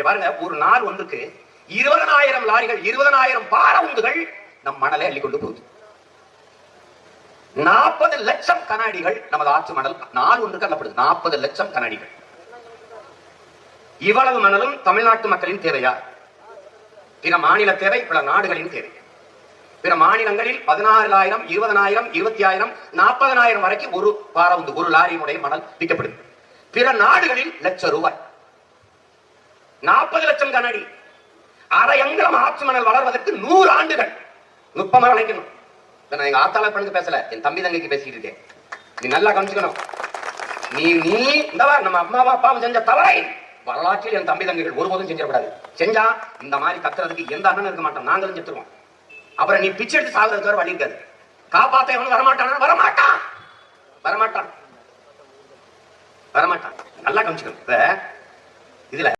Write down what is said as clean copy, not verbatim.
பாருங்க, ஒரு நாள் ஒன்றுக்கு 20,000 லாரிகள் 20,000 பார உந்துகள் நம் மணலை அள்ளி கொண்டு போகுது. 40 லட்சம் கண்ணாடிகள் நமது ஆற்று மணல் நாள் ஒன்றுக்கு அள்ளப்படுது. 40 லட்சம் கண்ணாடிகள். இவ்வளவு மணலும் தமிழ்நாட்டு மக்களின் தேவையா? பிற மாநில தேவை, பிற நாடுகளின் தேவை. பிற மாநிலங்களில் 16,000, 20,000, 20,000, 40,000 வரைக்கும் ஒரு பார உந்து, ஒரு லாரியினுடைய மணல் விற்கப்படுது. பிற நாடுகளில் லட்சம் ரூபாய். 40 லட்சம் கண்ணாடி. அரை எங்கலம் ஆற்று மணல் வளர்வதற்கு 100 ஆண்டுகள். நுட்பமாக நினைக்கணும். நான் எங்க ஆத்தாளர் பண்ணுங்க பேசல, என் தம்பி தங்கைக்கு பேசிட்டு இருக்கேன். நீ நல்லா கவனிச்சுக்கணும். நீ நம்ம அம்மாவும் அப்பாவும் செஞ்ச தவறை வரலாற்றில் என் தம்பி தங்கைகள் ஒருபோதும் செஞ்சிடக்கூடாது. செஞ்சா இந்த மாதிரி கத்துறதுக்கு எந்த அண்ணனும் இருக்க மாட்டோம், நாங்களும் செத்துருவோம். அப்புறம் நீ பிச்சை எடுத்து சாகுறதுக்கு வழி இருக்காது. காப்பாத்த எவனும் வரமாட்டான், வரமாட்டான், வரமாட்டான், வரமாட்டான். நல்லா கவனிச்சுக்கணும். இதுல